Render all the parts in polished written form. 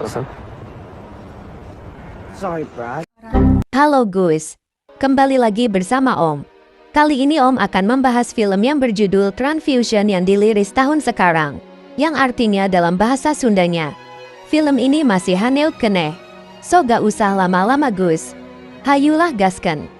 Listen. Sorry, Brad. Halo Gus, kembali lagi bersama Om. Kali ini Om akan membahas film yang berjudul Transfusion yang dirilis tahun sekarang, yang artinya dalam bahasa Sundanya, film ini masih haneuk keneh. So gak usah lama-lama Gus, hayulah gaskan.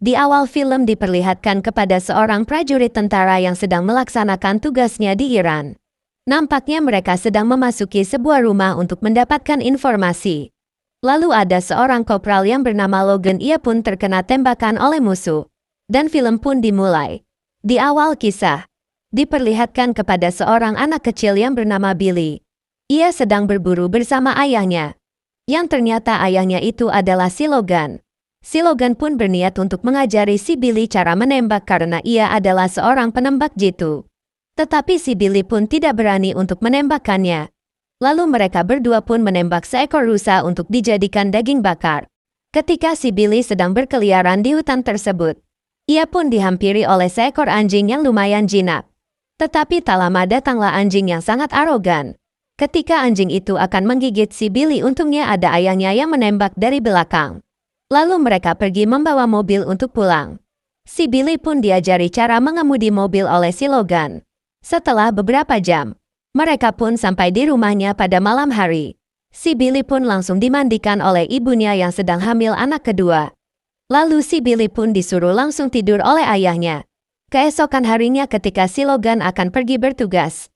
Di awal film diperlihatkan kepada seorang prajurit tentara yang sedang melaksanakan tugasnya di Iran. Nampaknya mereka sedang memasuki sebuah rumah untuk mendapatkan informasi. Lalu ada seorang kopral yang bernama Logan, ia pun terkena tembakan oleh musuh. Dan film pun dimulai. Di awal kisah, diperlihatkan kepada seorang anak kecil yang bernama Billy. Ia sedang berburu bersama ayahnya. Yang ternyata ayahnya itu adalah si Logan. Si Logan pun berniat untuk mengajari si Billy cara menembak karena ia adalah seorang penembak jitu. Tetapi si Billy pun tidak berani untuk menembakkannya. Lalu mereka berdua pun menembak seekor rusa untuk dijadikan daging bakar. Ketika si Billy sedang berkeliaran di hutan tersebut, ia pun dihampiri oleh seekor anjing yang lumayan jinak. Tetapi tak lama datanglah anjing yang sangat arogan. Ketika anjing itu akan menggigit si Billy, untungnya ada ayahnya yang menembak dari belakang. Lalu mereka pergi membawa mobil untuk pulang. Si Billy pun diajari cara mengemudi mobil oleh si Logan. Setelah beberapa jam, mereka pun sampai di rumahnya pada malam hari. Si Billy pun langsung dimandikan oleh ibunya yang sedang hamil anak kedua. Lalu si Billy pun disuruh langsung tidur oleh ayahnya. Keesokan harinya ketika si Logan akan pergi bertugas,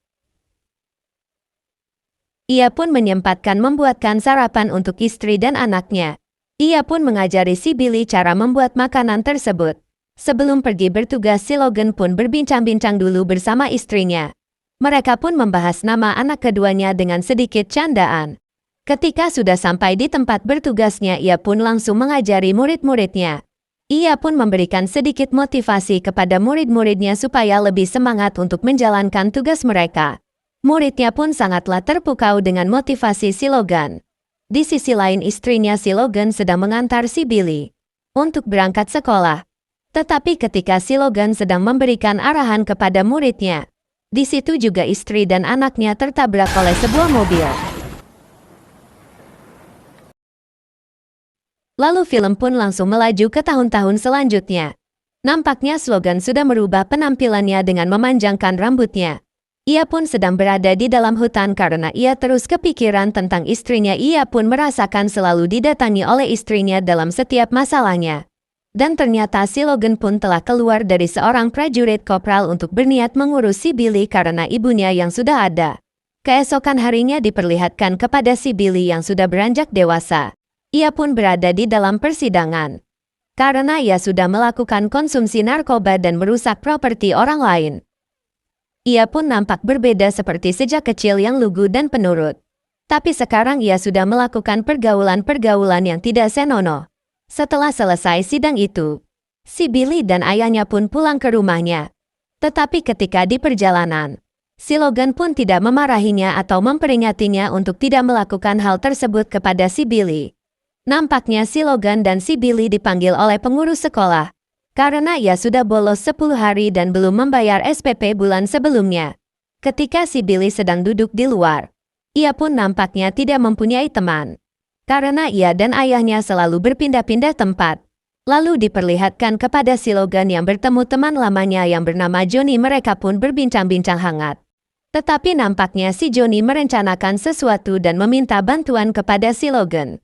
ia pun menyempatkan membuatkan sarapan untuk istri dan anaknya. Ia pun mengajari si Billy cara membuat makanan tersebut. Sebelum pergi bertugas, si Logan pun berbincang-bincang dulu bersama istrinya. Mereka pun membahas nama anak keduanya dengan sedikit candaan. Ketika sudah sampai di tempat bertugasnya, ia pun langsung mengajari murid-muridnya. Ia pun memberikan sedikit motivasi kepada murid-muridnya supaya lebih semangat untuk menjalankan tugas mereka. Muridnya pun sangatlah terpukau dengan motivasi si Logan. Di sisi lain, istrinya si Logan sedang mengantar si Billy untuk berangkat sekolah. Tetapi ketika si Logan sedang memberikan arahan kepada muridnya, di situ juga istri dan anaknya tertabrak oleh sebuah mobil. Lalu film pun langsung melaju ke tahun-tahun selanjutnya. Nampaknya Logan sudah merubah penampilannya dengan memanjangkan rambutnya. Ia pun sedang berada di dalam hutan karena ia terus kepikiran tentang istrinya. Ia pun merasakan selalu didatangi oleh istrinya dalam setiap masalahnya. Dan ternyata si Logan pun telah keluar dari seorang prajurit kopral untuk berniat mengurus si Billy karena ibunya yang sudah ada. Keesokan harinya diperlihatkan kepada si Billy yang sudah beranjak dewasa. Ia pun berada di dalam persidangan. Karena ia sudah melakukan konsumsi narkoba dan merusak properti orang lain. Ia pun nampak berbeda seperti sejak kecil yang lugu dan penurut. Tapi sekarang ia sudah melakukan pergaulan-pergaulan yang tidak senonoh. Setelah selesai sidang itu, si Billy dan ayahnya pun pulang ke rumahnya. Tetapi ketika di perjalanan, si Logan pun tidak memarahinya atau memperingatinya untuk tidak melakukan hal tersebut kepada si Billy. Nampaknya si Logan dan si Billy dipanggil oleh pengurus sekolah, karena ia sudah bolos 10 hari dan belum membayar SPP bulan sebelumnya. Ketika si Billy sedang duduk di luar, ia pun nampaknya tidak mempunyai teman. Karena ia dan ayahnya selalu berpindah-pindah tempat. Lalu diperlihatkan kepada si Logan yang bertemu teman lamanya yang bernama Johnny. Mereka pun berbincang-bincang hangat. Tetapi nampaknya si Johnny merencanakan sesuatu dan meminta bantuan kepada si Logan.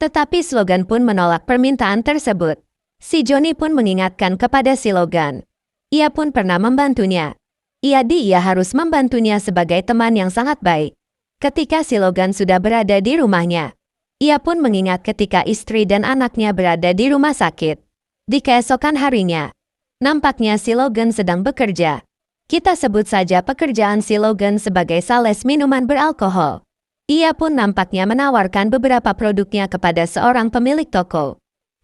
Tetapi si Logan pun menolak permintaan tersebut. Si Johnny pun mengingatkan kepada si Logan. Ia pun pernah membantunya. Ia harus membantunya sebagai teman yang sangat baik. Ketika si Logan sudah berada di rumahnya, ia pun mengingat ketika istri dan anaknya berada di rumah sakit. Di keesokan harinya, nampaknya si Logan sedang bekerja. Kita sebut saja pekerjaan si Logan sebagai sales minuman beralkohol. Ia pun nampaknya menawarkan beberapa produknya kepada seorang pemilik toko.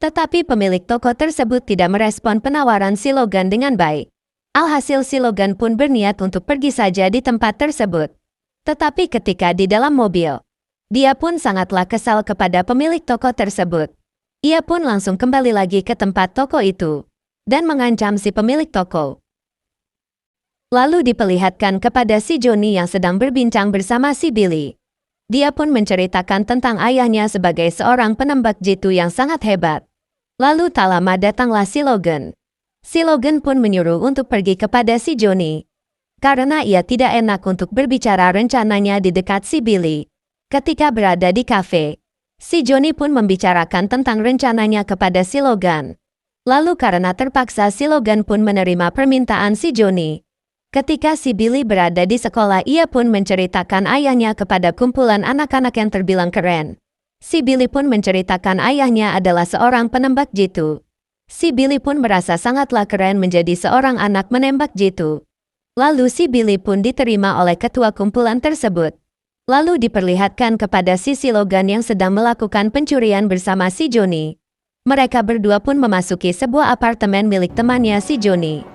Tetapi pemilik toko tersebut tidak merespon penawaran si Logan dengan baik. Alhasil si Logan pun berniat untuk pergi saja di tempat tersebut. Tetapi ketika di dalam mobil, dia pun sangatlah kesal kepada pemilik toko tersebut. Ia pun langsung kembali lagi ke tempat toko itu. dan mengancam si pemilik toko. Lalu diperlihatkan kepada si Johnny yang sedang berbincang bersama si Billy. Dia pun menceritakan tentang ayahnya sebagai seorang penembak jitu yang sangat hebat. Lalu tak lama datanglah si Logan. Si Logan pun menyuruh untuk pergi kepada si Johnny, karena ia tidak enak untuk berbicara rencananya di dekat si Billy. Ketika berada di kafe, si Johnny pun membicarakan tentang rencananya kepada si Logan. Lalu karena terpaksa si Logan pun menerima permintaan si Johnny. Ketika si Billy berada di sekolah, ia pun menceritakan ayahnya kepada kumpulan anak-anak yang terbilang keren. Si Billy pun menceritakan ayahnya adalah seorang penembak jitu. Si Billy pun merasa sangatlah keren menjadi seorang anak menembak jitu. Lalu si Billy pun diterima oleh ketua kumpulan tersebut. Lalu diperlihatkan kepada si Logan yang sedang melakukan pencurian bersama si Johnny. Mereka berdua pun memasuki sebuah apartemen milik temannya si Johnny.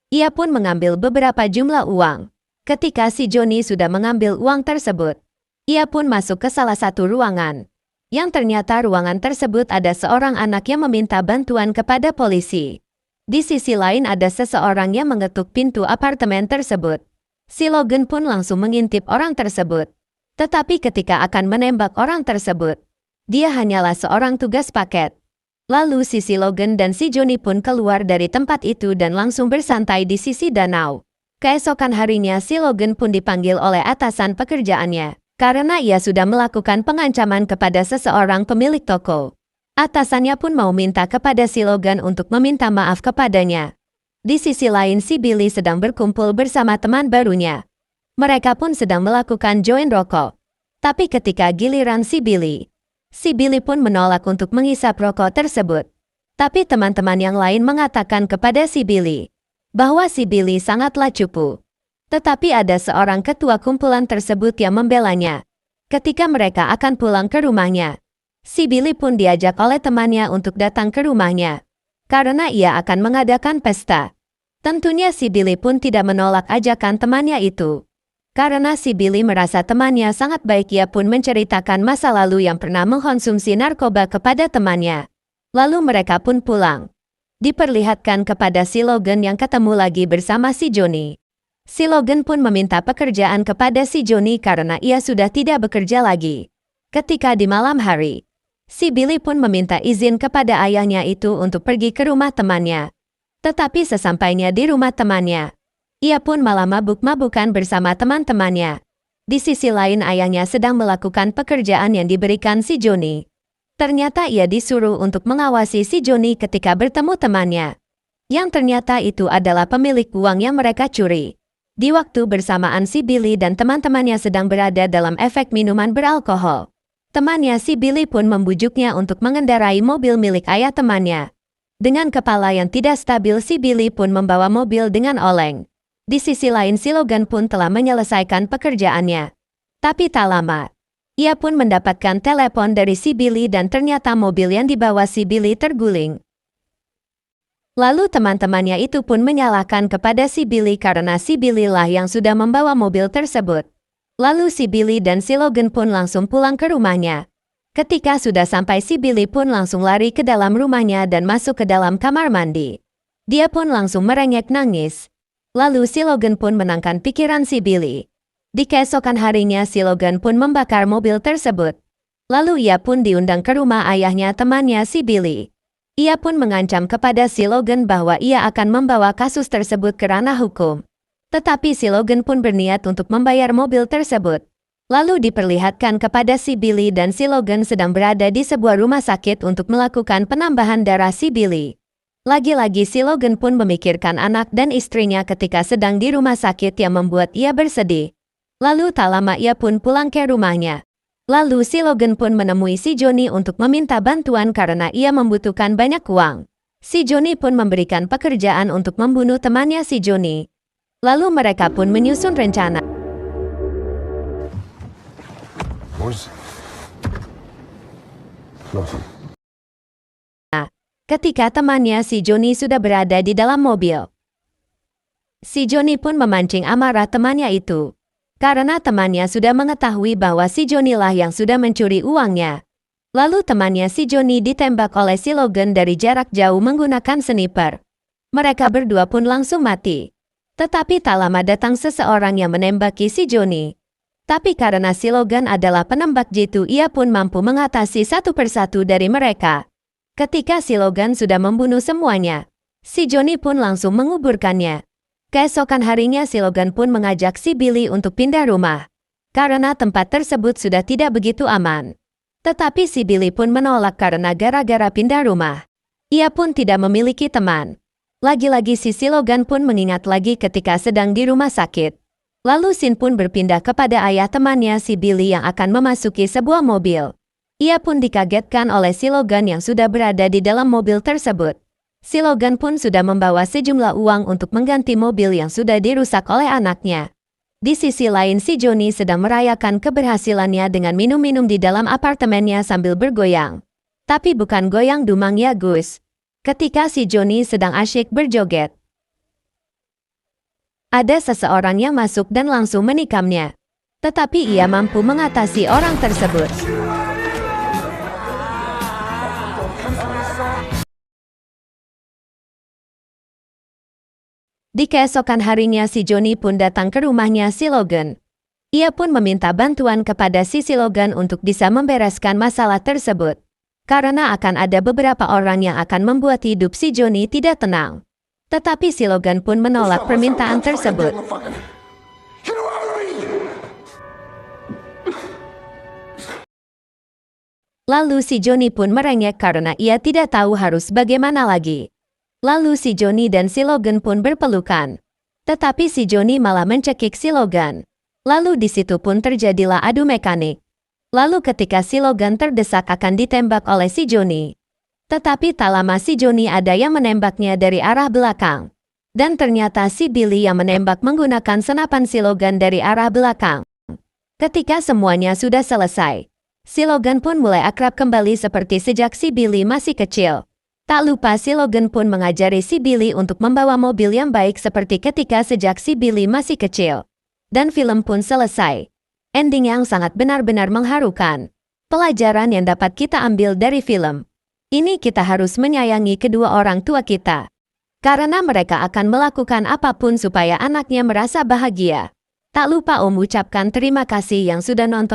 Ia pun mengambil beberapa jumlah uang. Ketika si Johnny sudah mengambil uang tersebut, ia pun masuk ke salah satu ruangan. Yang ternyata ruangan tersebut ada seorang anak yang meminta bantuan kepada polisi. Di sisi lain ada seseorang yang mengetuk pintu apartemen tersebut. Si Logan pun langsung mengintip orang tersebut. Tetapi ketika akan menembak orang tersebut, dia hanyalah seorang tugas paket. Lalu si Logan dan si Johnny pun keluar dari tempat itu dan langsung bersantai di sisi danau. Keesokan harinya si Logan pun dipanggil oleh atasan pekerjaannya, karena ia sudah melakukan pengancaman kepada seseorang pemilik toko. Atasannya pun mau minta kepada si Logan untuk meminta maaf kepadanya. Di sisi lain si Billy sedang berkumpul bersama teman barunya. Mereka pun sedang melakukan join rokok. Tapi ketika giliran si Billy pun menolak untuk menghisap rokok tersebut. Tapi teman-teman yang lain mengatakan kepada si Billy bahwa si Billy sangatlah cupu. Tetapi ada seorang ketua kumpulan tersebut yang membelanya. Ketika mereka akan pulang ke rumahnya, si Billy pun diajak oleh temannya untuk datang ke rumahnya, karena ia akan mengadakan pesta. Tentunya si Billy pun tidak menolak ajakan temannya itu. Karena si Billy merasa temannya sangat baik, ia pun menceritakan masa lalu yang pernah mengkonsumsi narkoba kepada temannya. Lalu mereka pun pulang. Diperlihatkan kepada si Logan yang ketemu lagi bersama si Johnny. Si Logan pun meminta pekerjaan kepada si Johnny karena ia sudah tidak bekerja lagi. Ketika di malam hari, si Billy pun meminta izin kepada ayahnya itu untuk pergi ke rumah temannya. Tetapi sesampainya di rumah temannya, ia pun malah mabuk-mabukan bersama teman-temannya. Di sisi lain ayahnya sedang melakukan pekerjaan yang diberikan si Johnny. Ternyata ia disuruh untuk mengawasi si Johnny ketika bertemu temannya. Yang ternyata itu adalah pemilik uang yang mereka curi. Di waktu bersamaan si Billy dan teman-temannya sedang berada dalam efek minuman beralkohol. Temannya si Billy pun membujuknya untuk mengendarai mobil milik ayah temannya. Dengan kepala yang tidak stabil si Billy pun membawa mobil dengan oleng. Di sisi lain si Logan pun telah menyelesaikan pekerjaannya. Tapi tak lama, ia pun mendapatkan telepon dari si Billy dan ternyata mobil yang dibawa si Billy terguling. Lalu teman-temannya itu pun menyalahkan kepada si Billy karena si Billy lah yang sudah membawa mobil tersebut. Lalu si Billy dan si Logan pun langsung pulang ke rumahnya. Ketika sudah sampai si Billy pun langsung lari ke dalam rumahnya dan masuk ke dalam kamar mandi. Dia pun langsung merengek nangis. Lalu si Logan pun menangkan pikiran si Billy. Di keesokan harinya si Logan pun membakar mobil tersebut. Lalu ia pun diundang ke rumah ayahnya temannya si Billy. Ia pun mengancam kepada si Logan bahwa ia akan membawa kasus tersebut ke ranah hukum. Tetapi si Logan pun berniat untuk membayar mobil tersebut. Lalu diperlihatkan kepada si Billy dan si Logan sedang berada di sebuah rumah sakit untuk melakukan penambahan darah si Billy. Lagi-lagi si Logan pun memikirkan anak dan istrinya ketika sedang di rumah sakit yang membuat ia bersedih. Lalu tak lama ia pun pulang ke rumahnya. Lalu si Logan pun menemui si Johnny untuk meminta bantuan karena ia membutuhkan banyak uang. Si Johnny pun memberikan pekerjaan untuk membunuh temannya si Johnny. Lalu mereka pun menyusun rencana. Ketika temannya si Johnny sudah berada di dalam mobil, si Johnny pun memancing amarah temannya itu. Karena temannya sudah mengetahui bahwa si Johnny lah yang sudah mencuri uangnya. Lalu temannya si Johnny ditembak oleh si Logan dari jarak jauh menggunakan sniper. Mereka berdua pun langsung mati. Tetapi tak lama datang seseorang yang menembaki si Johnny. Tapi karena si Logan adalah penembak jitu, ia pun mampu mengatasi satu persatu dari mereka. Ketika si Logan sudah membunuh semuanya, si Johnny pun langsung menguburkannya. Keesokan harinya si Logan pun mengajak si Billy untuk pindah rumah. Karena tempat tersebut sudah tidak begitu aman. Tetapi si Billy pun menolak karena gara-gara pindah rumah. Ia pun tidak memiliki teman. Lagi-lagi si Logan pun mengingat lagi ketika sedang di rumah sakit. Lalu Sin pun berpindah kepada ayah temannya si Billy yang akan memasuki sebuah mobil. Ia pun dikagetkan oleh si Logan yang sudah berada di dalam mobil tersebut. Si Logan pun sudah membawa sejumlah uang untuk mengganti mobil yang sudah dirusak oleh anaknya. Di sisi lain si Johnny sedang merayakan keberhasilannya dengan minum-minum di dalam apartemennya sambil bergoyang. Tapi bukan goyang dumang ya Gus. Ketika si Johnny sedang asyik berjoget, ada seseorang yang masuk dan langsung menikamnya. Tetapi ia mampu mengatasi orang tersebut. Di keesokan harinya si Johnny pun datang ke rumahnya si Logan. Ia pun meminta bantuan kepada si Logan untuk bisa membereskan masalah tersebut. Karena akan ada beberapa orang yang akan membuat hidup si Johnny tidak tenang. Tetapi si Logan pun menolak permintaan tersebut. Lalu si Johnny pun merengek karena ia tidak tahu harus bagaimana lagi. Lalu si Johnny dan si Logan pun berpelukan. Tetapi si Johnny malah mencekik si Logan. Lalu di situ pun terjadilah adu mekanik. Lalu ketika si Logan terdesak akan ditembak oleh si Johnny. Tetapi tak lama si Johnny ada yang menembaknya dari arah belakang. Dan ternyata si Billy yang menembak menggunakan senapan si Logan dari arah belakang. Ketika semuanya sudah selesai, si Logan pun mulai akrab kembali seperti sejak si Billy masih kecil. Tak lupa si Logan pun mengajari si Billy untuk membawa mobil yang baik seperti ketika sejak si Billy masih kecil. Dan film pun selesai. Ending yang sangat benar-benar mengharukan. Pelajaran yang dapat kita ambil dari film ini, kita harus menyayangi kedua orang tua kita. Karena mereka akan melakukan apapun supaya anaknya merasa bahagia. Tak lupa ucapkan terima kasih yang sudah nonton.